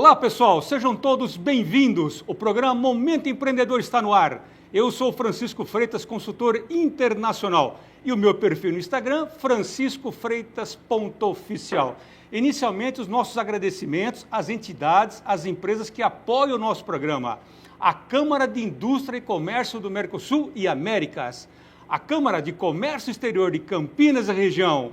Olá, pessoal, sejam todos bem-vindos. O programa Momento Empreendedor está no ar. Eu sou Francisco Freitas, consultor internacional, e o meu perfil no Instagram, franciscofreitas.oficial. Inicialmente, os nossos agradecimentos às entidades, às empresas que apoiam o nosso programa. A Câmara de Indústria e Comércio do Mercosul e Américas, a Câmara de Comércio Exterior de Campinas e região,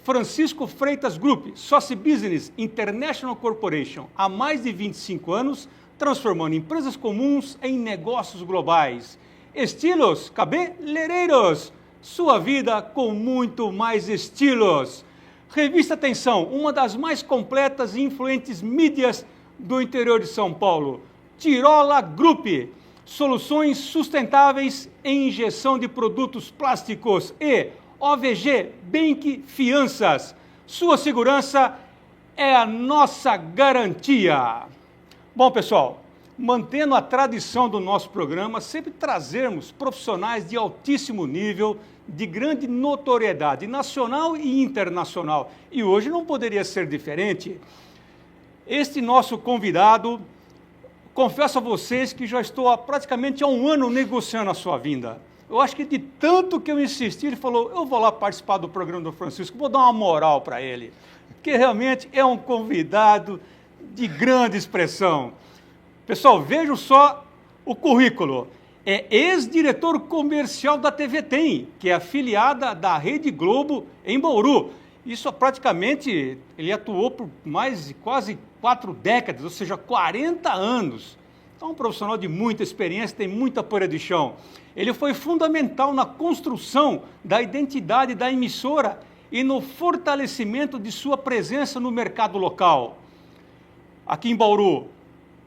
Francisco Freitas Group, Soci Business International Corporation, há mais de 25 anos, transformando empresas comuns em negócios globais. Estilos cabeleireiros, sua vida com muito mais estilos. Revista Atenção, uma das mais completas e influentes mídias do interior de São Paulo. Tirola Group, soluções sustentáveis em injeção de produtos plásticos. E OVG Bank Fianças, sua segurança é a nossa garantia. Bom, pessoal, mantendo a tradição do nosso programa, sempre trazermos profissionais de altíssimo nível, de grande notoriedade nacional e internacional. E hoje não poderia ser diferente. Este nosso convidado, confesso a vocês que já estou praticamente há um ano negociando a sua vinda. Eu acho que de tanto que eu insisti, ele falou, eu vou lá participar do programa do Francisco, vou dar uma moral para ele, porque realmente é um convidado de grande expressão. Pessoal, vejam só o currículo. É ex-diretor comercial da TV Tem, que é afiliada da Rede Globo em Bauru. Isso praticamente, ele atuou por mais de quase 4 décadas, ou seja, 40 anos. Então, um profissional de muita experiência, tem muita poeira de chão. Ele foi fundamental na construção da identidade da emissora e no fortalecimento de sua presença no mercado local. Aqui em Bauru,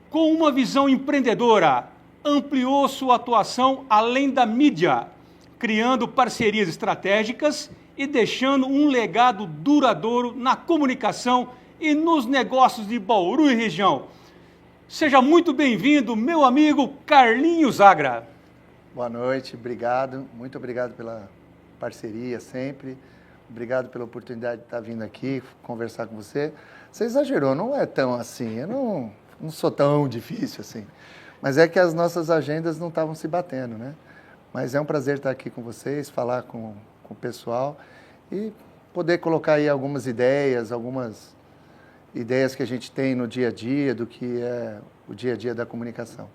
com uma visão empreendedora, ampliou sua atuação além da mídia, criando parcerias estratégicas e deixando um legado duradouro na comunicação e nos negócios de Bauru e região. Seja muito bem-vindo, meu amigo Carlinhos Agra. Boa noite, obrigado, muito obrigado pela parceria sempre, obrigado pela oportunidade de estar vindo aqui conversar com você. Você exagerou, não é tão assim, eu não sou tão difícil assim, mas é que as nossas agendas não estavam se batendo, né? Mas é um prazer estar aqui com vocês, falar com o pessoal e poder colocar aí algumas ideias que a gente tem no dia a dia, do que é o dia a dia da comunicação.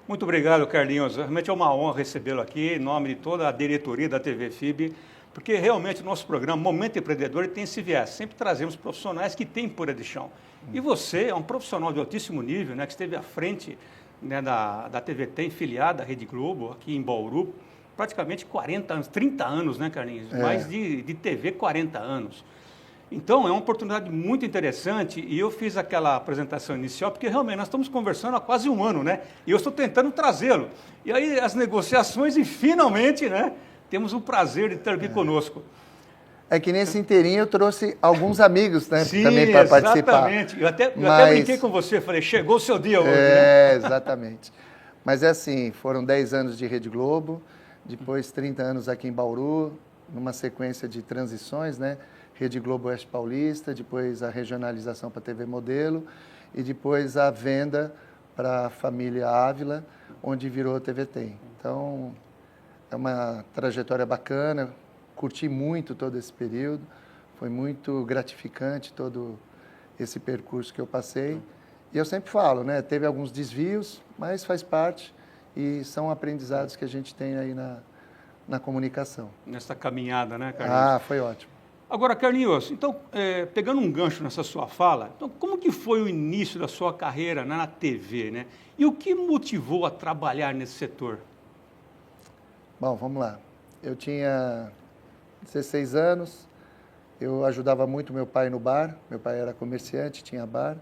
Muito obrigado, Carlinhos. Realmente é uma honra recebê-lo aqui, em nome de toda a diretoria da TV FIB, porque realmente o nosso programa Momento Empreendedor tem esse viés. Sempre trazemos profissionais que têm poeira de chão. E você é um profissional de altíssimo nível, né, que esteve à frente, né, da TV Tem, filiada à Rede Globo, aqui em Bauru, praticamente 40 anos, 30 anos, né, Carlinhos? Mais de TV, 40 anos. Então, é uma oportunidade muito interessante e eu fiz aquela apresentação inicial porque realmente nós estamos conversando há quase um ano, né? E eu estou tentando trazê-lo. E aí as negociações e finalmente, né, temos o prazer de ter aqui conosco. É que nesse inteirinho eu trouxe alguns amigos, né, Sim, também para participar. Exatamente. Eu até brinquei com você, falei, chegou o seu dia hoje, né? Exatamente. Mas é assim, foram 10 anos de Rede Globo, depois 30 anos aqui em Bauru, numa sequência de transições, né? Rede Globo Oeste Paulista, depois a regionalização para a TV Modelo e depois a venda para a família Ávila, onde virou a TV Tem. Então, é uma trajetória bacana, curti muito todo esse período, foi muito gratificante todo esse percurso que eu passei. E eu sempre falo, né, teve alguns desvios, mas faz parte e são aprendizados que a gente tem aí na comunicação. Nessa caminhada, né, Carlinhos? Ah, foi ótimo. Agora, Carlinhos, então, pegando um gancho nessa sua fala, então, como que foi o início da sua carreira na TV, né? E o que motivou a trabalhar nesse setor? Bom, vamos lá. Eu tinha 16 anos, eu ajudava muito meu pai no bar, meu pai era comerciante, tinha bar,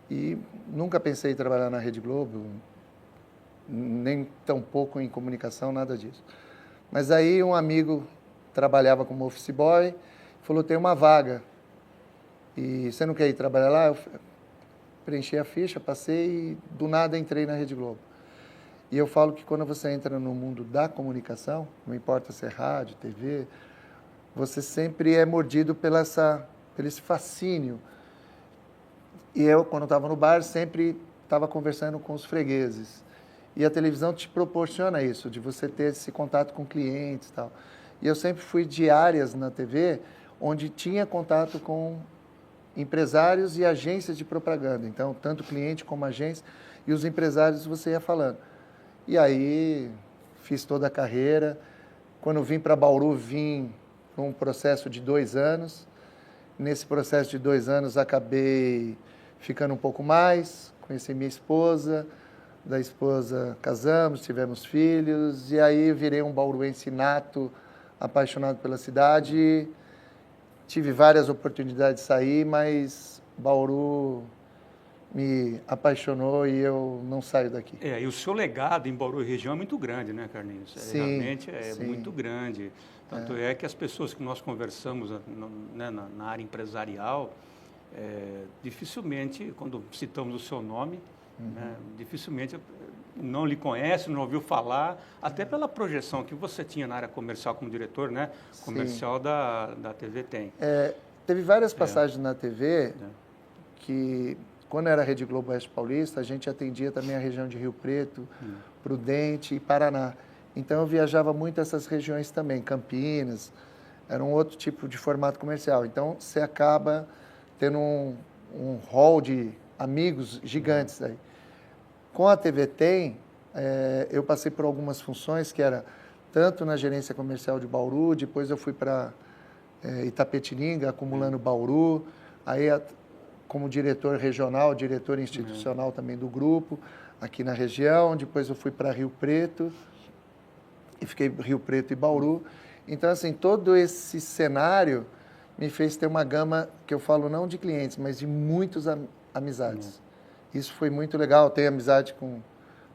e nunca pensei em trabalhar na Rede Globo, nem tão pouco em comunicação, nada disso. Mas aí um amigo trabalhava como office boy, falou, tem uma vaga, e você não quer ir trabalhar lá? Eu preenchi a ficha, passei e do nada entrei na Rede Globo. E eu falo que quando você entra no mundo da comunicação, não importa se é rádio, TV, você sempre é mordido pelo esse fascínio E eu, quando estava no bar, sempre estava conversando com os fregueses. E a televisão te proporciona isso, de você ter esse contato com clientes e tal. E eu sempre fui de áreas na TV onde tinha contato com empresários e agências de propaganda. Então, tanto cliente como agência, e os empresários você ia falando. E aí, fiz toda a carreira. Quando vim para Bauru, vim com um processo de 2 anos. Nesse processo de 2 anos, acabei ficando um pouco mais, conheci minha esposa, da esposa casamos, tivemos filhos, e aí virei um bauruense nato, apaixonado pela cidade. Tive várias oportunidades de sair, mas Bauru me apaixonou e eu não saio daqui. E o seu legado em Bauru e região é muito grande, né, Carlinhos? Sim, realmente é sim. muito grande. Tanto é que as pessoas que nós conversamos né, na área empresarial, dificilmente, quando citamos o seu nome, né, dificilmente não lhe conhece, não ouviu falar, até pela projeção que você tinha na área comercial como diretor, né? Comercial da TV Tem. Teve várias passagens na TV que, quando era Rede Globo Oeste Paulista, a gente atendia também a região de Rio Preto, Prudente e Paraná. Então eu viajava muito essas regiões também, Campinas, era um outro tipo de formato comercial. Então você acaba tendo um hall de amigos gigantes aí. Com a TV Tem, eu passei por algumas funções que era tanto na gerência comercial de Bauru, depois eu fui para Itapetininga, acumulando Bauru, aí como diretor regional, diretor institucional também do grupo, aqui na região, depois eu fui para Rio Preto, e fiquei Rio Preto e Bauru. Então, assim, todo esse cenário me fez ter uma gama, que eu falo não de clientes, mas de muitas amizades. Isso foi muito legal, tenho amizade com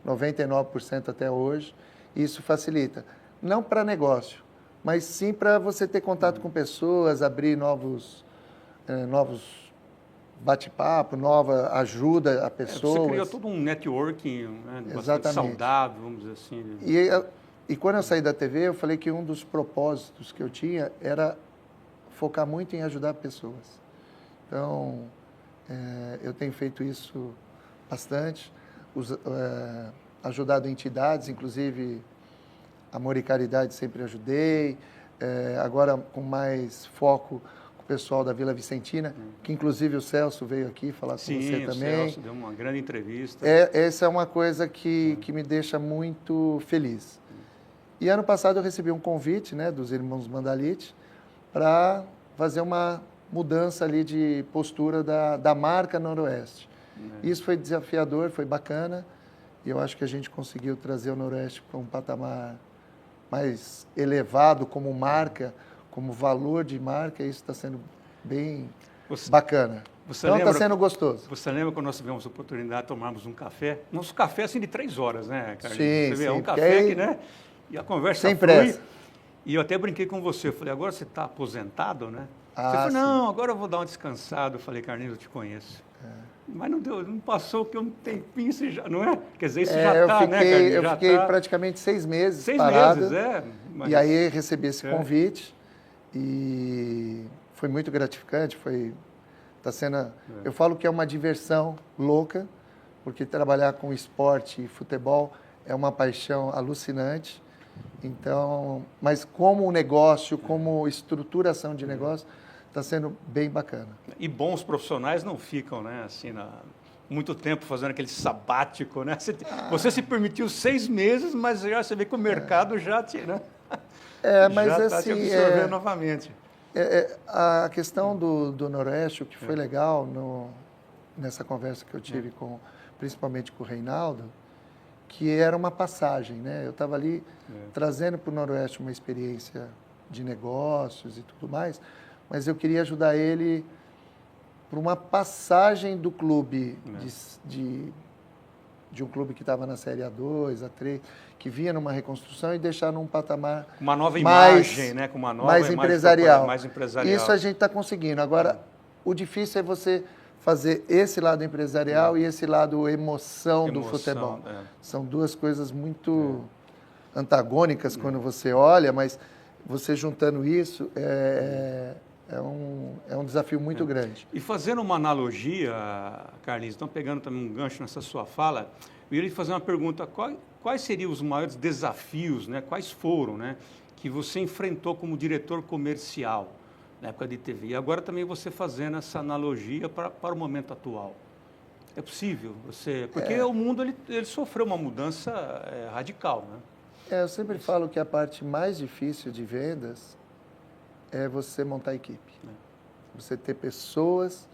99% até hoje, e isso facilita. Não para negócio, mas sim para você ter contato com pessoas, abrir novos bate-papo, nova ajuda a pessoas. Você criou todo um networking, né, bastante saudável, vamos dizer assim. E quando eu saí da TV, eu falei que um dos propósitos que eu tinha era focar muito em ajudar pessoas. Então, eu tenho feito isso bastante, ajudado entidades, inclusive Amor e Caridade sempre ajudei, agora com mais foco com o pessoal da Vila Vicentina, que inclusive o Celso veio aqui falar com você também. Sim, o Celso deu uma grande entrevista. Essa é uma coisa que me deixa muito feliz. E ano passado eu recebi um convite, né, dos irmãos Mandalite para fazer uma mudança ali de postura da marca Noroeste. Isso foi desafiador, foi bacana, e eu acho que a gente conseguiu trazer o Noroeste para um patamar mais elevado como marca, como valor de marca, e isso está sendo bem bacana. Então está sendo gostoso. Você lembra quando nós tivemos a oportunidade de tomarmos um café? Nosso café assim de 3 horas, né, Carlinhos? Sim, você vê, sim. Um café que, né? E a conversa sem pressa. E eu até brinquei com você, eu falei, agora você está aposentado, né? Você falou, sim. não, agora eu vou dar uma descansada. Eu falei, Carlinhos, eu te conheço. Mas não deu, não passou que um tempinho, você já, não é? Quer dizer, isso já está, né, Carlinhos? Eu fiquei praticamente 6 meses 6 parado. meses, Mas... E aí recebi esse convite e foi muito gratificante, tá sendo, eu falo que é uma diversão louca, porque trabalhar com esporte e futebol é uma paixão alucinante. Então, mas como negócio, como estruturação de negócio, está sendo bem bacana. E bons profissionais não ficam, né, assim, muito tempo fazendo aquele sabático, né? Você se permitiu 6 meses, mas já você vê que o mercado já te, né? Mas já assim, te absorvendo novamente. A questão do Noroeste, o que foi legal nessa conversa que eu tive principalmente com o Reinaldo, que era uma passagem, né? Eu estava ali trazendo para o Noroeste uma experiência de negócios e tudo mais, mas eu queria ajudar ele para uma passagem do clube, de um clube que estava na Série A2, A3, que vinha numa reconstrução e deixar num patamar uma nova imagem, né? Com uma nova mais empresarial. Mais empresarial. Isso a gente está conseguindo. Agora, o difícil é você fazer esse lado empresarial e esse lado emoção do futebol. São duas coisas muito antagônicas quando você olha, mas você juntando isso, É um desafio muito grande. E fazendo uma analogia, Carlinhos, então pegando também um gancho nessa sua fala, eu ia lhe fazer uma pergunta, quais seriam os maiores desafios, né? Quais foram, né, que você enfrentou como diretor comercial na época de TV? E agora também você fazendo essa analogia para o momento atual. É possível? Porque o mundo ele sofreu uma mudança radical, né? Eu sempre falo que a parte mais difícil de vendas é você montar a equipe. Você ter pessoas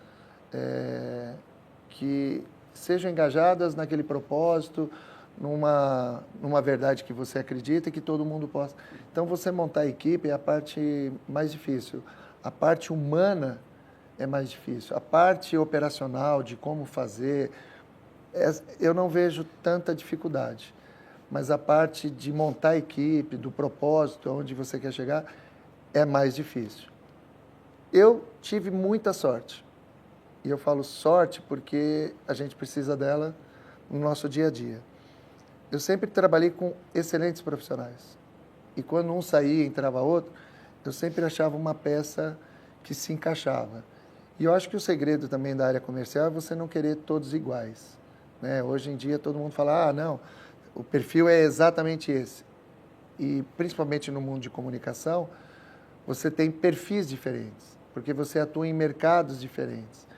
que sejam engajadas naquele propósito, numa verdade que você acredita e que todo mundo possa. Então, você montar a equipe é a parte mais difícil. A parte humana é mais difícil. A parte operacional, de como fazer, eu não vejo tanta dificuldade. Mas a parte de montar a equipe, do propósito, onde você quer chegar, é mais difícil. Eu tive muita sorte. E eu falo sorte porque a gente precisa dela no nosso dia a dia. Eu sempre trabalhei com excelentes profissionais. E quando um saía e entrava outro, eu sempre achava uma peça que se encaixava. E eu acho que o segredo também da área comercial é você não querer todos iguais, né? Hoje em dia todo mundo fala, não, o perfil é exatamente esse. E principalmente no mundo de comunicação, você tem perfis diferentes, porque você atua em mercados diferentes.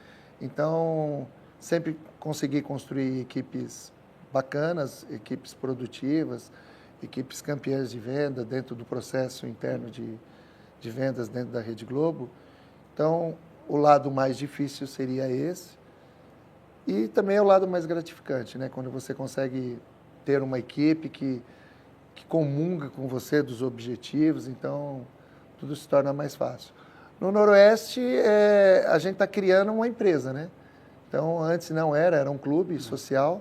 Então, sempre consegui construir equipes bacanas, equipes produtivas, equipes campeãs de venda dentro do processo interno de vendas dentro da Rede Globo. Então, o lado mais difícil seria esse. E também é o lado mais gratificante, né? Quando você consegue ter uma equipe que comunga com você dos objetivos, então tudo se torna mais fácil. No Noroeste, a gente está criando uma empresa, né? Então, antes não era um clube social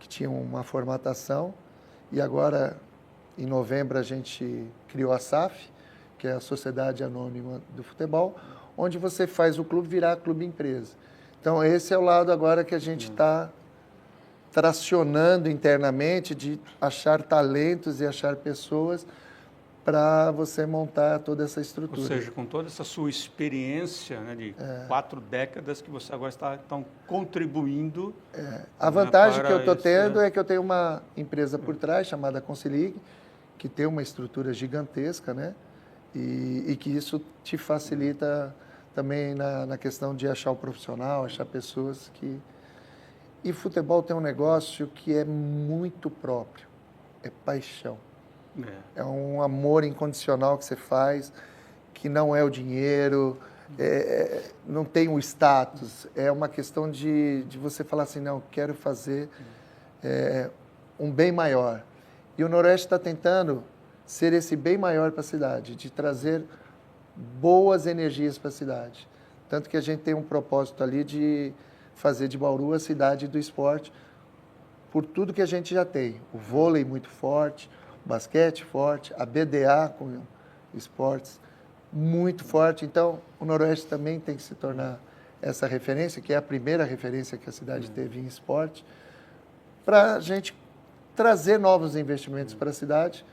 que tinha uma formatação, e agora, em novembro, a gente criou a SAF, que é a Sociedade Anônima do Futebol, onde você faz o clube virar clube empresa. Então, esse é o lado agora que a gente está tracionando internamente, de achar talentos e achar pessoas para você montar toda essa estrutura. Ou seja, com toda essa sua experiência, né, de 4 décadas que você agora está contribuindo. A vantagem que eu estou tendo é que eu tenho uma empresa por trás chamada Consilig, que tem uma estrutura gigantesca, né? E que isso te facilita também na questão de achar o profissional, achar pessoas que... E futebol tem um negócio que é muito próprio, é paixão. É um amor incondicional que você faz, que não é o dinheiro, não tem o status. É uma questão de você falar assim, não, quero fazer um bem maior. E o Noroeste está tentando ser esse bem maior para a cidade, de trazer boas energias para a cidade. Tanto que a gente tem um propósito ali de fazer de Bauru a cidade do esporte, por tudo que a gente já tem. O vôlei muito forte, o basquete forte, a BDA com esportes muito forte. Então, o Noroeste também tem que se tornar essa referência, que é a primeira referência que a cidade teve em esporte, para a gente trazer novos investimentos para a cidade,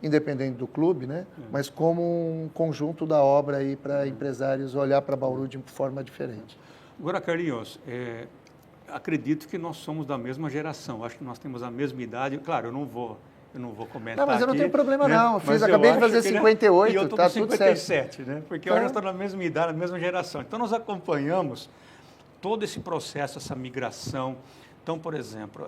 independente do clube, né? Mas como um conjunto da obra aí para empresários olhar para Bauru de forma diferente. Agora, Carlinhos, acredito que nós somos da mesma geração, acho que nós temos a mesma idade. Claro, eu não vou comentar. Não, mas eu não aqui, tenho problema, né? não. Acabei de fazer 58, e eu estou tá com tudo 57, certo. né? Porque hoje nós estamos na mesma idade, na mesma geração. Então, nós acompanhamos todo esse processo, essa migração. Então, por exemplo,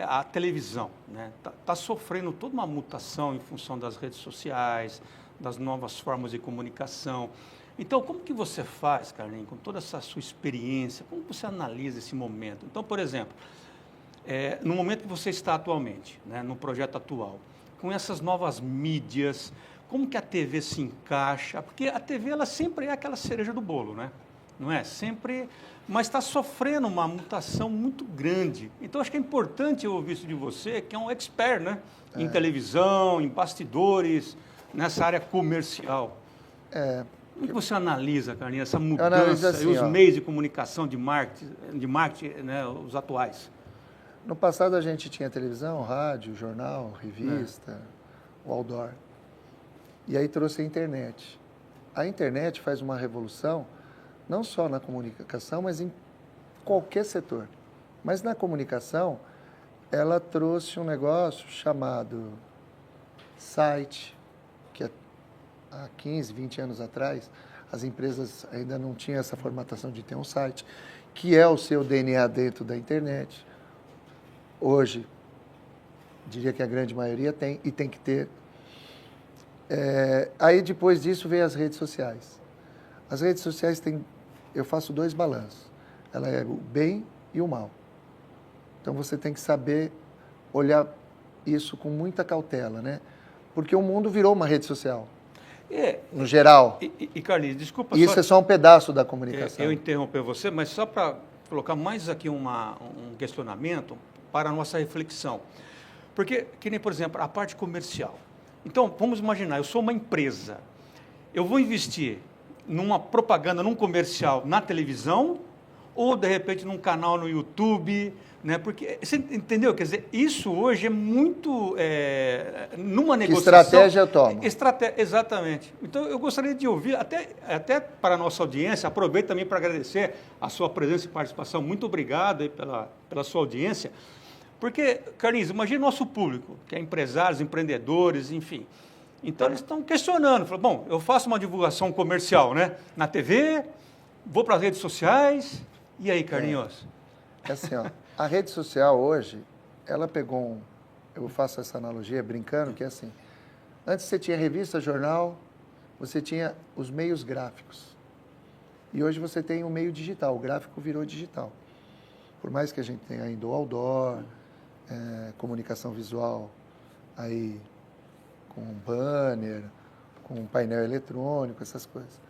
a televisão, né? Tá sofrendo toda uma mutação em função das redes sociais, das novas formas de comunicação. Então, como que você faz, Carlinhos, com toda essa sua experiência, como você analisa esse momento? Então, por exemplo, no momento que você está atualmente, né, no projeto atual, com essas novas mídias, como que a TV se encaixa? Porque a TV, ela sempre é aquela cereja do bolo, né? Não é? Sempre, mas está sofrendo uma mutação muito grande. Então, acho que é importante eu ouvir isso de você, que é um expert, né? Em televisão, em bastidores, nessa área comercial. Como que você analisa, Carlinhos, essa mudança assim, e os meios de comunicação, de marketing, né, os atuais? No passado a gente tinha televisão, rádio, jornal, revista, o outdoor. E aí trouxe a internet. a internet faz uma revolução, não só na comunicação, mas em qualquer setor. Mas na comunicação, ela trouxe um negócio chamado site, que há 15, 20 anos atrás, as empresas ainda não tinham essa formatação de ter um site, que é o seu DNA dentro da internet. Hoje, diria que a grande maioria tem, e tem que ter. Aí, depois disso, vem as redes sociais. As redes sociais têm, eu faço 2 balanços. Ela é o bem e o mal. Então, você tem que saber olhar isso com muita cautela, né? Porque o mundo virou uma rede social, no geral. E Carlinhos, desculpa Isso é só um pedaço da comunicação. Eu interromper você, mas só para colocar mais aqui um questionamento para a nossa reflexão. Porque, que nem, por exemplo, a parte comercial. Então, vamos imaginar, eu sou uma empresa, eu vou investir numa propaganda, num comercial na televisão ou, de repente, num canal no YouTube, né? Porque, você entendeu? Quer dizer, isso hoje é muito, numa negociação... Que estratégia eu tomo? Exatamente. Então, eu gostaria de ouvir, até para a nossa audiência, aproveito também para agradecer a sua presença e participação. Muito obrigado aí pela sua audiência. Porque, Carlinhos, imagina o nosso público, que é empresários, empreendedores, enfim. Então, eles estão questionando. Falam, bom, eu faço uma divulgação comercial, né? Na TV, vou para as redes sociais. E aí, Carlinhos? É assim, ó, a rede social hoje, ela pegou eu faço essa analogia brincando, que é assim, antes você tinha revista, jornal, você tinha os meios gráficos. E hoje você tem o meio digital, o gráfico virou digital. Por mais que a gente tenha ainda o outdoor, comunicação visual, aí com banner, com painel eletrônico, essas coisas.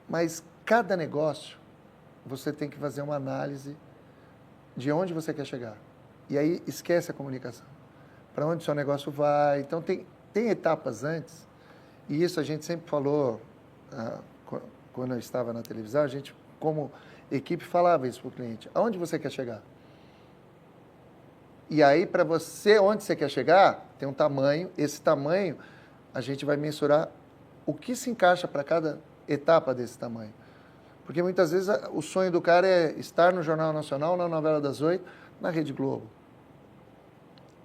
Mas cada negócio, você tem que fazer uma análise de onde você quer chegar. E aí esquece a comunicação. Para onde o seu negócio vai. Então tem etapas antes. E isso a gente sempre falou, quando eu estava na televisão, a gente, como equipe, falava isso para o cliente. Aonde você quer chegar? E aí, para você, onde você quer chegar, tem um tamanho. Esse tamanho, a gente vai mensurar o que se encaixa para cada etapa desse tamanho. Porque muitas vezes o sonho do cara é estar no Jornal Nacional, na novela das 8, na Rede Globo.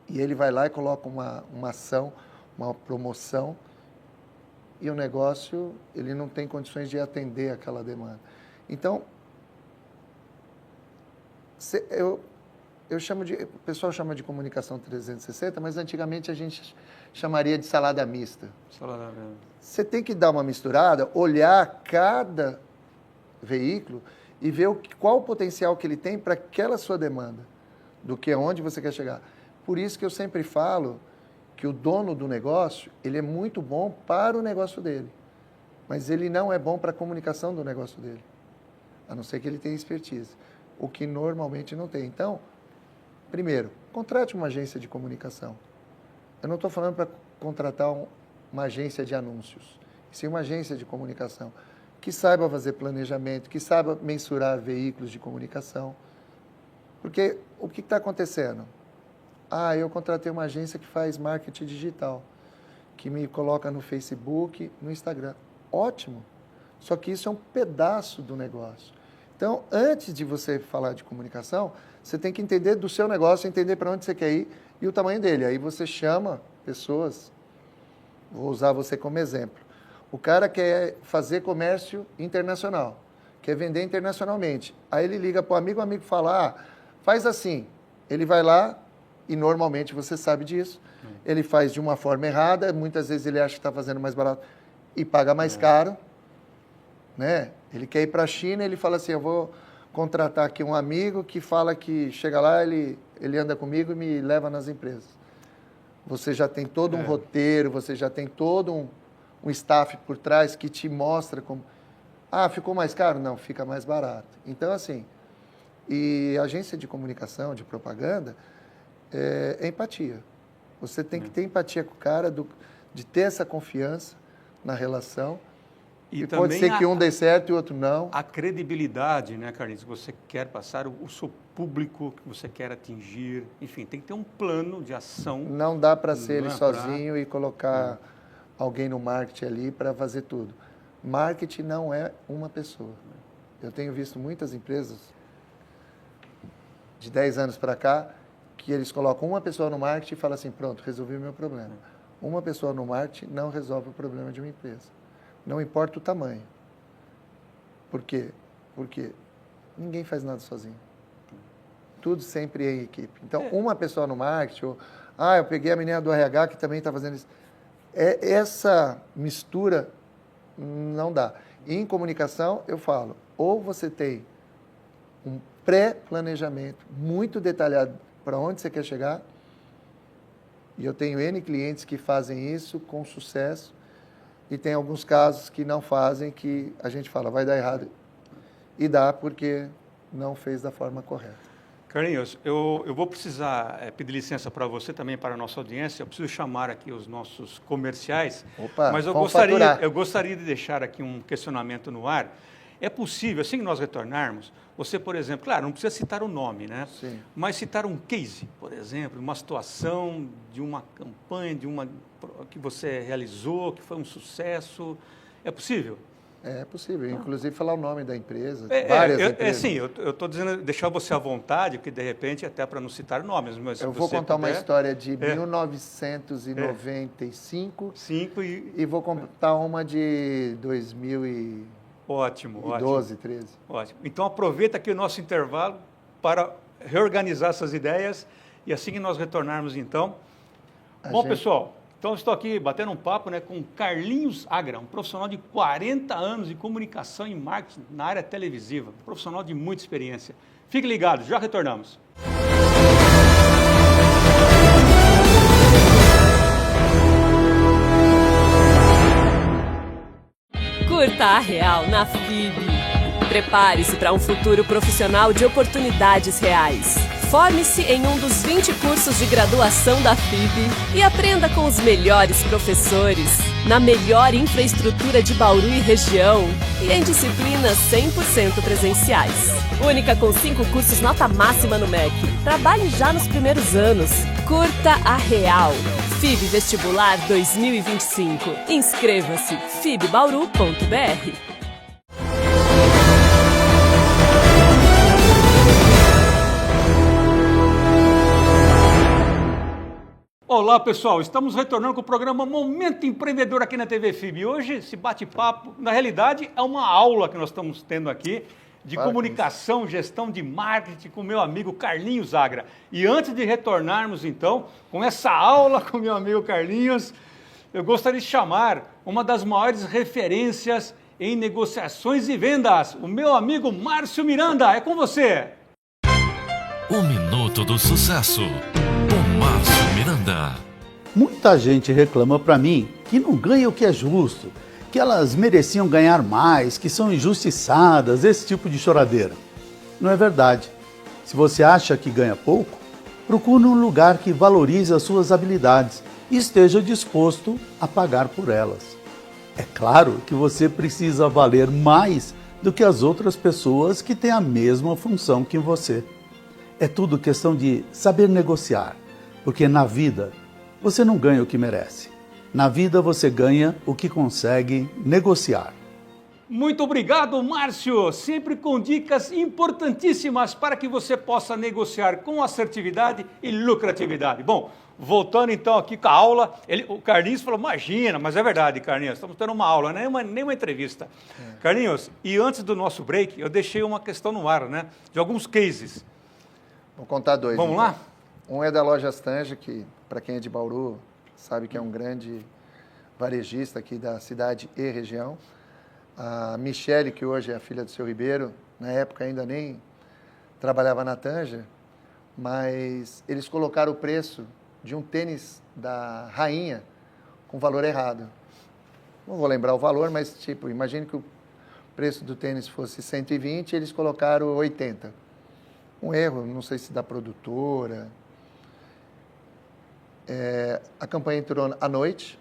E ele vai lá e coloca uma ação, uma promoção, e o negócio, ele não tem condições de atender aquela demanda. Então, eu chamo o pessoal chama de comunicação 360, mas antigamente a gente chamaria de salada mista. Salada mista. Você tem que dar uma misturada, olhar cada veículo e ver qual o potencial que ele tem para aquela sua demanda, do que aonde você quer chegar. Por isso que eu sempre falo que o dono do negócio, ele é muito bom para o negócio dele, mas ele não é bom para a comunicação do negócio dele, a não ser que ele tenha expertise, o que normalmente não tem. Então, primeiro, contrate uma agência de comunicação. Eu não estou falando para contratar uma agência de anúncios, sim uma agência de comunicação, que saiba fazer planejamento, que saiba mensurar veículos de comunicação. Porque o que está acontecendo? Eu contratei uma agência que faz marketing digital, que me coloca no Facebook, no Instagram. Ótimo! Só que isso é um pedaço do negócio. Então, antes de você falar de comunicação, você tem que entender do seu negócio, entender para onde você quer ir e o tamanho dele. Aí você chama pessoas, vou usar você como exemplo. O cara quer fazer comércio internacional, quer vender internacionalmente. Aí ele liga para o amigo fala, faz assim. Ele vai lá, e normalmente você sabe disso, ele faz de uma forma errada, muitas vezes ele acha que está fazendo mais barato e paga mais caro. Né? Ele quer ir para a China, ele fala assim, eu vou contratar aqui um amigo que fala que chega lá, ele anda comigo e me leva nas empresas. Você já tem todo um roteiro, você já tem todo um staff por trás que te mostra como... ficou mais caro? Não, fica mais barato. Então, assim, e agência de comunicação, de propaganda, é empatia. Você tem que ter empatia com o cara, de ter essa confiança na relação. E pode ser que um dê certo e o outro não. A credibilidade, né, Carlinhos, que você quer passar, o seu público que você quer atingir, enfim, tem que ter um plano de ação. Não dá para ser ele sozinho e colocar alguém no marketing ali para fazer tudo. Marketing não é uma pessoa. Eu tenho visto muitas empresas de 10 anos para cá que eles colocam uma pessoa no marketing e falam assim, pronto, resolvi o meu problema. Uma pessoa no marketing não resolve o problema de uma empresa. Não importa o tamanho. Por quê? Porque ninguém faz nada sozinho. Tudo sempre é em equipe. Então, uma pessoa no marketing, ou, eu peguei a menina do RH que também está fazendo isso. Essa mistura não dá. E em comunicação, eu falo, ou você tem um pré-planejamento muito detalhado para onde você quer chegar, e eu tenho N clientes que fazem isso com sucesso, e tem alguns casos que não fazem, que a gente fala, vai dar errado. E dá porque não fez da forma correta. Carlinhos, eu vou precisar pedir licença para você também, para a nossa audiência. Eu preciso chamar aqui os nossos comerciais. Opa, mas eu gostaria de deixar aqui um questionamento no ar. É possível, assim que nós retornarmos, você, por exemplo, claro, não precisa citar o nome, né? Sim. Mas citar um case, por exemplo, uma situação de uma campanha, que você realizou, que foi um sucesso. É possível? É possível, inclusive falar o nome da empresa, várias empresas. Sim, eu estou dizendo, deixar você à vontade, porque de repente, até para não citar nomes, mas eu vou contar uma história de 1995 e vou contar uma de 2012, ótimo. 13. Ótimo. Então aproveita aqui o nosso intervalo para reorganizar essas ideias e assim que nós retornarmos então. Pessoal, então estou aqui batendo um papo, né, com Carlinhos Agra, um profissional de 40 anos de comunicação e marketing na área televisiva, um profissional de muita experiência. Fique ligado, já retornamos. Curta a Real na FIB. Prepare-se para um futuro profissional de oportunidades reais. Forme-se em um dos 20 cursos de graduação da FIB e aprenda com os melhores professores, na melhor infraestrutura de Bauru e região e em disciplinas 100% presenciais. Única com 5 cursos nota máxima no MEC. Trabalhe já nos primeiros anos. Curta a Real. FIB Vestibular 2025. Inscreva-se fibbauru.br. Olá pessoal, estamos retornando com o programa Momento Empreendedor aqui na TV FIB. Hoje esse bate-papo, na realidade, é uma aula que nós estamos tendo aqui de comunicação, gestão de marketing com meu amigo Carlinhos Agra. E antes de retornarmos então com essa aula com meu amigo Carlinhos, eu gostaria de chamar uma das maiores referências em negociações e vendas, o meu amigo Márcio Miranda. É com você! O Minuto do Sucesso, com Márcio Miranda. Muita gente reclama para mim que não ganha o que é justo, que elas mereciam ganhar mais, que são injustiçadas, esse tipo de choradeira. Não é verdade. Se você acha que ganha pouco, procure um lugar que valorize as suas habilidades e esteja disposto a pagar por elas. É claro que você precisa valer mais do que as outras pessoas que têm a mesma função que você. É tudo questão de saber negociar, porque na vida você não ganha o que merece. Na vida você ganha o que consegue negociar. Muito obrigado, Márcio! Sempre com dicas importantíssimas para que você possa negociar com assertividade e lucratividade. Bom, voltando então aqui com a aula, o Carlinhos falou, imagina, mas é verdade, Carlinhos, estamos tendo uma aula, nem uma entrevista. Carlinhos, e antes do nosso break, eu deixei uma questão no ar, né, de alguns cases. Vou contar 2. Vamos lá? Um é da Lojas Tanja, que para quem é de Bauru sabe que é um grande varejista aqui da cidade e região. A Michele, que hoje é a filha do seu Ribeiro, na época ainda nem trabalhava na Tanja, mas eles colocaram o preço de um tênis da Rainha com valor errado. Não vou lembrar o valor, mas tipo, imagine que o preço do tênis fosse 120 e eles colocaram 80. Um erro, não sei se da produtora. A campanha entrou à noite,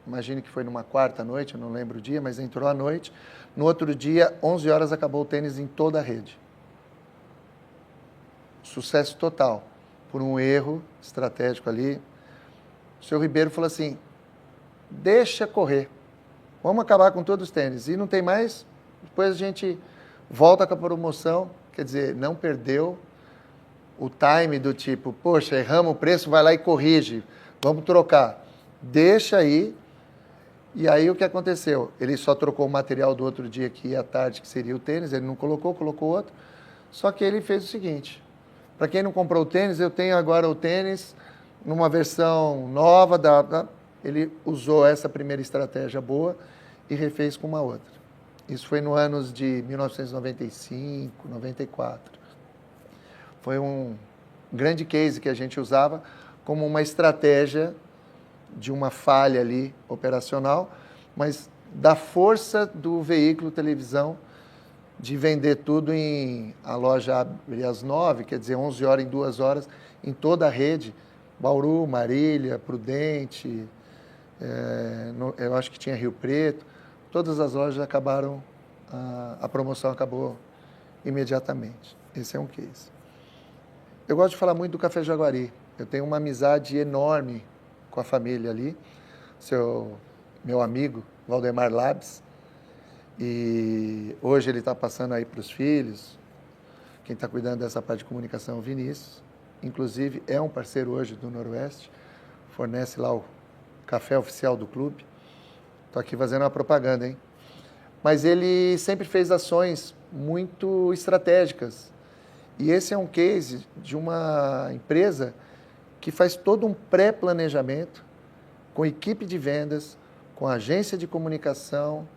imagine que foi numa quarta noite, eu não lembro o dia, mas entrou à noite. No outro dia, 11 horas, acabou o tênis em toda a rede. Sucesso total, por um erro estratégico ali. O seu Ribeiro falou assim, deixa correr. Vamos acabar com todos os tênis. E não tem mais, depois a gente volta com a promoção, quer dizer, não perdeu o time do tipo, poxa, erramos o preço, vai lá e corrige, vamos trocar. Deixa aí. E aí o que aconteceu? Ele só trocou o material do outro dia que ia à tarde, que seria o tênis, ele não colocou outro. Só que ele fez o seguinte, para quem não comprou o tênis, eu tenho agora o tênis numa versão nova, ele usou essa primeira estratégia boa e refez com uma outra. Isso foi no anos de 1995, 94. Foi um grande case que a gente usava como uma estratégia de uma falha ali operacional, mas da força do veículo televisão de vender tudo a loja abre às 9, quer dizer, 11 horas em 2 horas, em toda a rede, Bauru, Marília, Prudente, eu acho que tinha Rio Preto, todas as lojas acabaram, a promoção acabou imediatamente. Esse é um case. Eu gosto de falar muito do Café Jaguari. Eu tenho uma amizade enorme com a família ali, meu amigo, Valdemar Labs, e hoje ele está passando aí para os filhos, quem está cuidando dessa parte de comunicação é o Vinícius, inclusive é um parceiro hoje do Noroeste, fornece lá o café oficial do clube, estou aqui fazendo uma propaganda, hein? Mas ele sempre fez ações muito estratégicas, e esse é um case de uma empresa que faz todo um pré-planejamento com equipe de vendas, com agência de comunicação,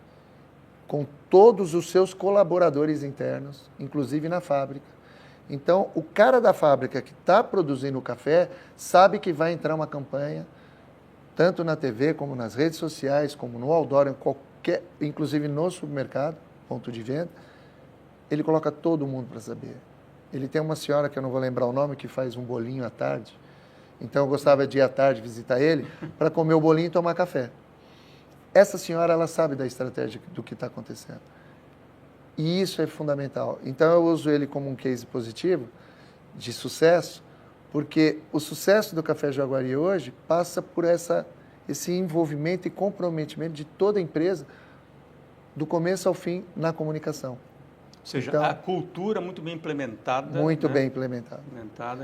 com todos os seus colaboradores internos, inclusive na fábrica. Então, o cara da fábrica que está produzindo o café sabe que vai entrar uma campanha, tanto na TV, como nas redes sociais, como no outdoor, inclusive no supermercado, ponto de venda. Ele coloca todo mundo para saber. Ele tem uma senhora, que eu não vou lembrar o nome, que faz um bolinho à tarde. Então, eu gostava de ir à tarde visitar ele para comer o bolinho e tomar café. Essa senhora, ela sabe da estratégia do que está acontecendo. E isso é fundamental. Então, eu uso ele como um case positivo de sucesso, porque o sucesso do Café Jaguari hoje passa por esse envolvimento e comprometimento de toda a empresa, do começo ao fim, na comunicação. Ou seja, então, a cultura muito bem implementada. Muito bem implementada.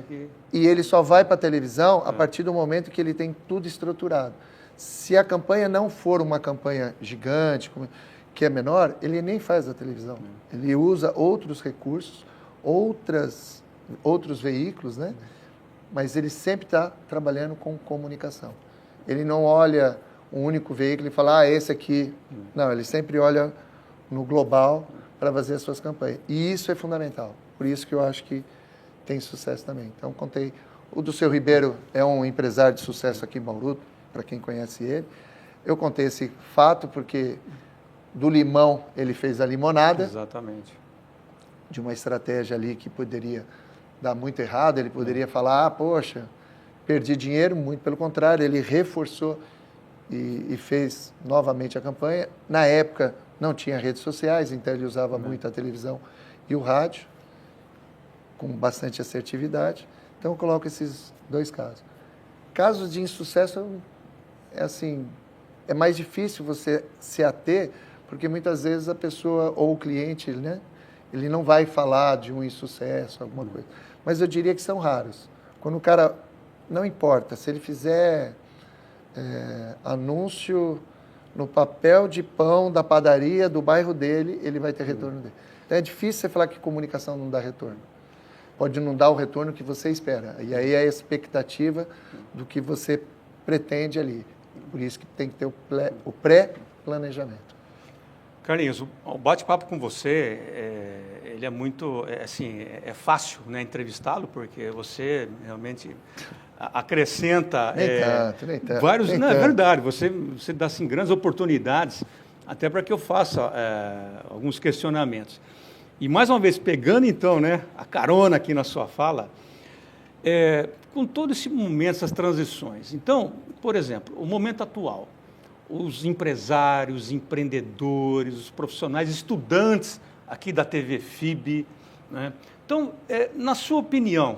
Que... E ele só vai para a televisão a partir do momento que ele tem tudo estruturado. Se a campanha não for uma campanha gigante, que é menor, ele nem faz a televisão. Ele usa outros recursos, outros veículos, né? Mas ele sempre está trabalhando com comunicação. Ele não olha um único veículo e fala, esse aqui. Não, ele sempre olha no global para fazer as suas campanhas. E isso é fundamental. Por isso que eu acho que tem sucesso também. Então, contei. O do seu Ribeiro é um empresário de sucesso aqui em Bauru, para quem conhece ele. Eu contei esse fato porque do limão ele fez a limonada. Exatamente. De uma estratégia ali que poderia dar muito errado. Ele poderia falar, poxa, perdi dinheiro. Muito pelo contrário, ele reforçou e fez novamente a campanha. Na época, não tinha redes sociais, então ele usava muito a televisão e o rádio, com bastante assertividade. Então, eu coloco esses dois casos. Casos de insucesso, é mais difícil você se ater, porque muitas vezes a pessoa ou o cliente, né, ele não vai falar de um insucesso, alguma coisa. Mas eu diria que são raros. Quando o cara, não importa, se ele fizer anúncio no papel de pão da padaria do bairro dele, ele vai ter retorno dele. Então é difícil você falar que comunicação não dá retorno. Pode não dar o retorno que você espera. E aí é a expectativa do que você pretende ali. Por isso que tem que ter o pré-planejamento. Carlinhos, o bate-papo com você, ele é muito, é fácil, né, entrevistá-lo, porque você realmente acrescenta nem tanto, vários... nem Não, tanto. É verdade, você dá assim, grandes oportunidades, até para que eu faça alguns questionamentos. E mais uma vez, pegando então, né, a carona aqui na sua fala, com todo esse momento, essas transições. Então, por exemplo, o momento atual, os empresários, empreendedores, os profissionais, estudantes aqui da TV FIB, né? Então, na sua opinião,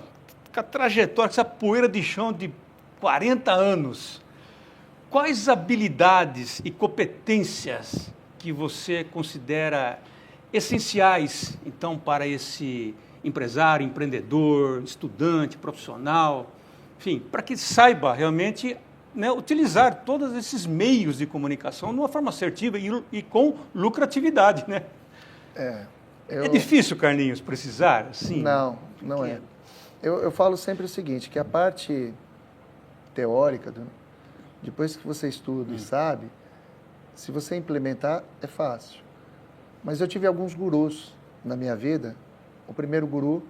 com a trajetória, com essa poeira de chão de 40 anos, quais habilidades e competências que você considera essenciais, então, para esse empresário, empreendedor, estudante, profissional, enfim, para que saiba realmente, né, utilizar todos esses meios de comunicação de uma forma assertiva e com lucratividade, né? É difícil, Carlinhos, precisar, assim? Não é. Eu falo sempre o seguinte, que a parte teórica, depois que você estuda e sabe, se você implementar, é fácil. Mas eu tive alguns gurus na minha vida. O primeiro guru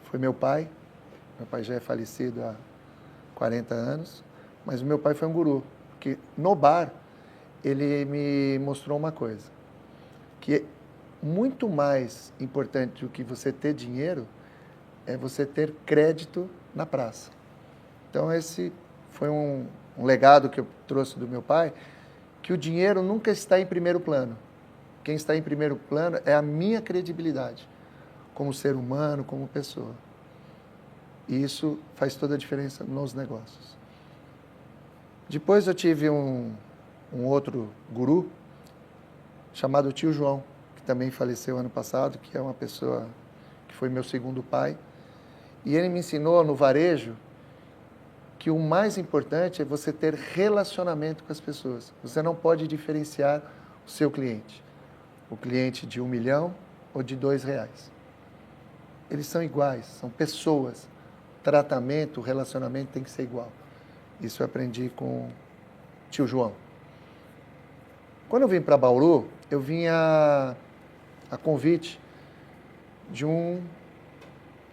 foi meu pai. Meu pai já é falecido há 40 anos, mas o meu pai foi um guru. Porque no bar, ele me mostrou uma coisa, que é muito mais importante do que você ter dinheiro, é você ter crédito na praça. Então, esse foi um legado que eu trouxe do meu pai, que o dinheiro nunca está em primeiro plano. Quem está em primeiro plano é a minha credibilidade, como ser humano, como pessoa. E isso faz toda a diferença nos negócios. Depois eu tive um outro guru, chamado Tio João, que também faleceu ano passado, que é uma pessoa que foi meu segundo pai. E ele me ensinou no varejo que o mais importante é você ter relacionamento com as pessoas. Você não pode diferenciar o seu cliente. O cliente de 1 milhão ou de R$2. Eles são iguais, são pessoas. Tratamento, relacionamento tem que ser igual. Isso eu aprendi com o Tio João. Quando eu vim para Bauru, eu vim a convite de um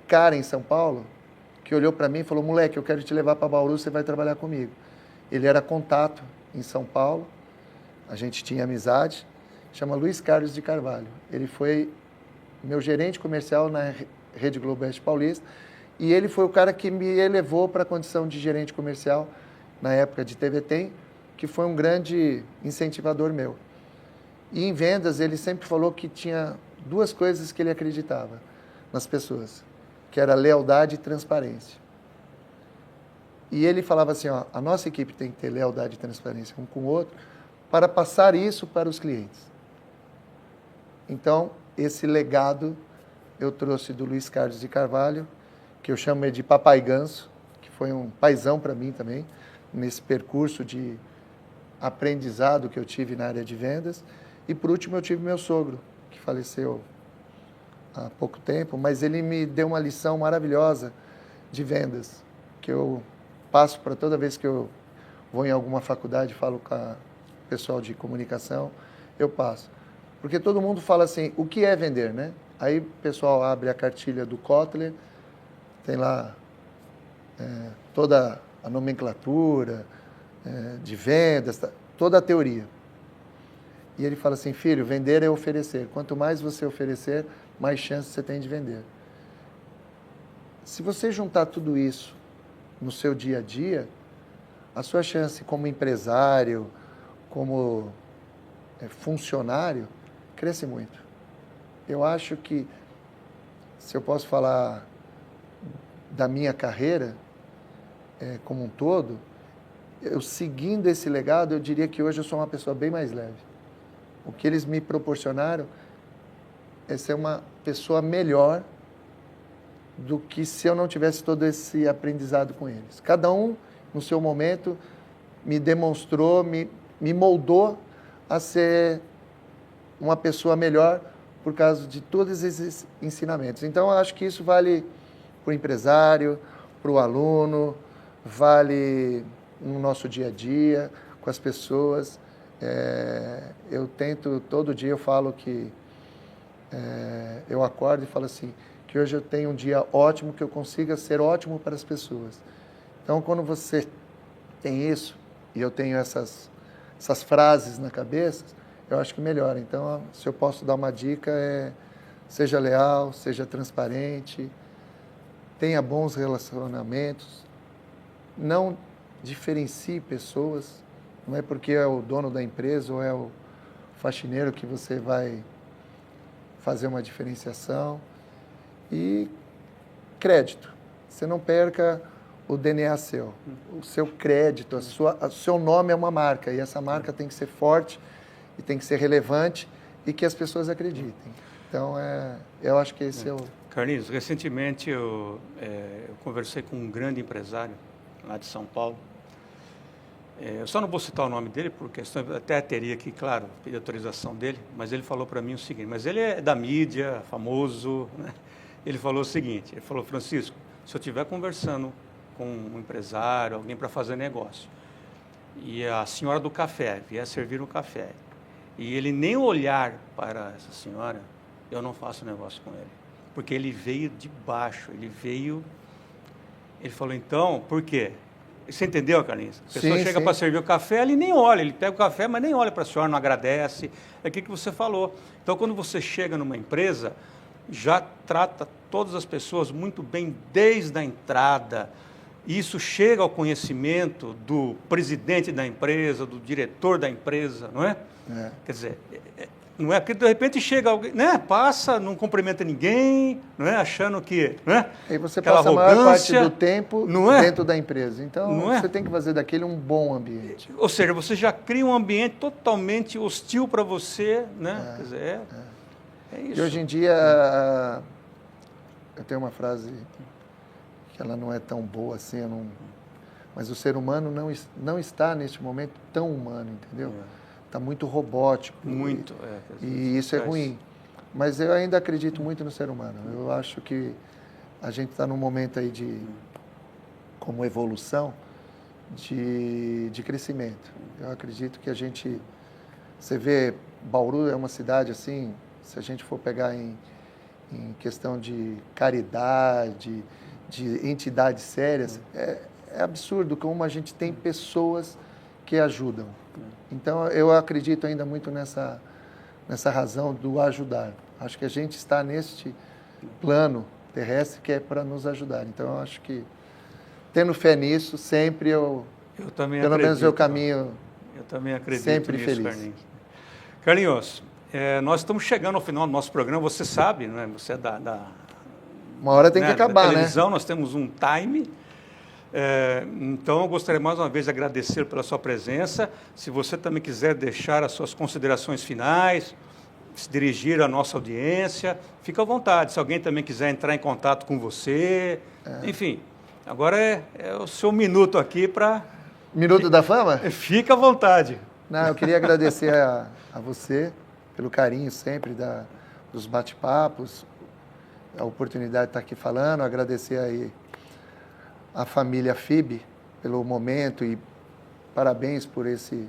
cara em São Paulo que olhou para mim e falou: moleque, eu quero te levar para Bauru, você vai trabalhar comigo. Ele era contato em São Paulo, a gente tinha amizade, chama Luiz Carlos de Carvalho. Ele foi meu gerente comercial na Rede Globo Oeste Paulista e ele foi o cara que me elevou para a condição de gerente comercial na época de TV Tem, que foi um grande incentivador meu. E em vendas ele sempre falou que tinha 2 coisas que ele acreditava nas pessoas, que era lealdade e transparência. E ele falava assim, ó, a nossa equipe tem que ter lealdade e transparência um com o outro para passar isso para os clientes. Então, esse legado eu trouxe do Luiz Carlos de Carvalho, que eu chamo de Papai Ganso, que foi um paizão para mim também, nesse percurso de aprendizado que eu tive na área de vendas. E, por último, eu tive meu sogro, que faleceu há pouco tempo, mas ele me deu uma lição maravilhosa de vendas, que eu passo para toda vez que eu vou em alguma faculdade, falo com o pessoal de comunicação, eu passo. Porque todo mundo fala assim, o que é vender, né? Aí o pessoal abre a cartilha do Kotler, tem lá toda a nomenclatura de vendas, toda a teoria. E ele fala assim, filho, vender é oferecer. Quanto mais você oferecer, mais chance você tem de vender. Se você juntar tudo isso no seu dia a dia, a sua chance como empresário, como funcionário, cresce muito. Eu acho que, se eu posso falar da minha carreira como um todo, eu seguindo esse legado, eu diria que hoje eu sou uma pessoa bem mais leve. O que eles me proporcionaram é ser uma pessoa melhor do que se eu não tivesse todo esse aprendizado com eles. Cada um, no seu momento, me demonstrou, me moldou a ser uma pessoa melhor por causa de todos esses ensinamentos. Então, eu acho que isso vale para o empresário, para o aluno, vale no nosso dia a dia, com as pessoas. Eu tento, todo dia eu falo que eu acordo e falo assim, que hoje eu tenho um dia ótimo, que eu consiga ser ótimo para as pessoas. Então, quando você tem isso, e eu tenho essas frases na cabeça, eu acho que melhora. Então, se eu posso dar uma dica, seja leal, seja transparente, tenha bons relacionamentos, não diferencie pessoas, não é porque é o dono da empresa ou é o faxineiro que você vai fazer uma diferenciação. E crédito. Você não perca o DNA seu, o seu crédito, o seu nome é uma marca, e essa marca tem que ser forte e tem que ser relevante e que as pessoas acreditem. Então, eu acho que esse é o... Carlinhos, recentemente eu conversei com um grande empresário lá de São Paulo. Eu só não vou citar o nome dele, porque até teria que, claro, pedir autorização dele, mas ele falou para mim o seguinte, mas ele é da mídia, famoso, né? Ele falou o seguinte, ele falou, Francisco, se eu estiver conversando com um empresário, alguém para fazer negócio, e a senhora do café vier servir um café, e ele nem olhar para essa senhora, eu não faço negócio com ele. Porque ele veio de baixo, ele falou, então, por quê? Você entendeu, Carlinhos? A pessoa chega para servir o café, ele nem olha, ele pega o café, mas nem olha para a senhora, não agradece. É aquilo que você falou. Então, quando você chega numa empresa, já trata todas as pessoas muito bem desde a entrada. Isso chega ao conhecimento do presidente da empresa, do diretor da empresa, não é? Quer dizer, não é porque de repente chega alguém, né? Passa, não cumprimenta ninguém, não é? Achando que, né? E você aquela passa a maior parte do tempo dentro da empresa. Então, você tem que fazer daquele um bom ambiente. Ou seja, você já cria um ambiente totalmente hostil para você, né? Quer dizer, é isso. E hoje em dia, eu tenho uma frase que ela não é tão boa assim, mas o ser humano não está neste momento tão humano, entendeu? Está muito robótico. Muito. E isso é ruim. Mas eu ainda acredito muito no ser humano. Eu acho que a gente está num momento aí como evolução, de crescimento. Eu acredito que você vê, Bauru é uma cidade assim, se a gente for pegar em questão de caridade, de entidades sérias, é absurdo como a gente tem pessoas que ajudam. Então, eu acredito ainda muito nessa razão do ajudar. Acho que a gente está neste plano terrestre que é para nos ajudar. Então, eu acho que, tendo fé nisso, sempre eu também pelo menos eu caminho eu também acredito sempre nisso, feliz. Carlinhos, nós estamos chegando ao final do nosso programa, você sabe, né? Você é uma hora tem que acabar, da televisão, nós temos um time. Então, eu gostaria mais uma vez de agradecer pela sua presença. Se você também quiser deixar as suas considerações finais, se dirigir à nossa audiência, fica à vontade. Se alguém também quiser entrar em contato com você, enfim, agora é o seu minuto aqui para... Minuto da fama? Fica à vontade. Não, eu queria agradecer a você pelo carinho sempre dos bate-papos, a oportunidade de estar aqui falando, agradecer aí a família FIB pelo momento e parabéns por esse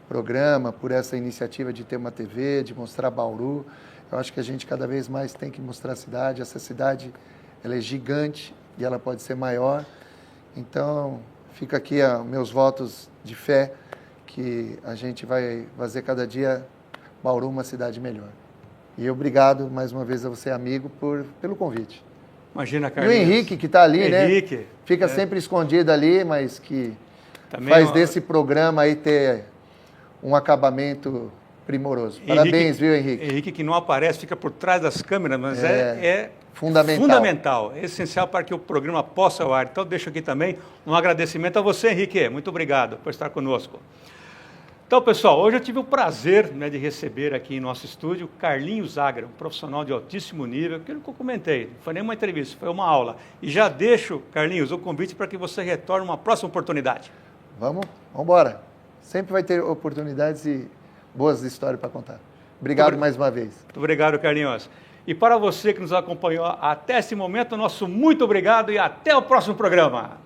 programa, por essa iniciativa de ter uma TV, de mostrar Bauru. Eu acho que a gente cada vez mais tem que mostrar a cidade. Essa cidade, ela é gigante e ela pode ser maior. Então, fica aqui meus votos de fé que a gente vai fazer cada dia Bauru uma cidade melhor. E obrigado mais uma vez a você, amigo, pelo convite. Imagina, Carlinhos. E o Henrique, que está ali, Henrique, né? Fica sempre escondido ali, mas que também faz desse programa aí ter um acabamento primoroso. Parabéns, viu, Henrique? Henrique, que não aparece, fica por trás das câmeras, mas é fundamental, é essencial para que o programa possa ao ar. Então, deixo aqui também um agradecimento a você, Henrique. Muito obrigado por estar conosco. Então, pessoal, hoje eu tive o prazer de receber aqui em nosso estúdio Carlinhos Agra, um profissional de altíssimo nível, que eu comentei, não foi nem uma entrevista, foi uma aula. E já deixo, Carlinhos, o convite para que você retorne uma próxima oportunidade. Vamos embora. Sempre vai ter oportunidades e boas histórias para contar. Obrigado mais uma vez. Muito obrigado, Carlinhos. E para você que nos acompanhou até esse momento, nosso muito obrigado e até o próximo programa.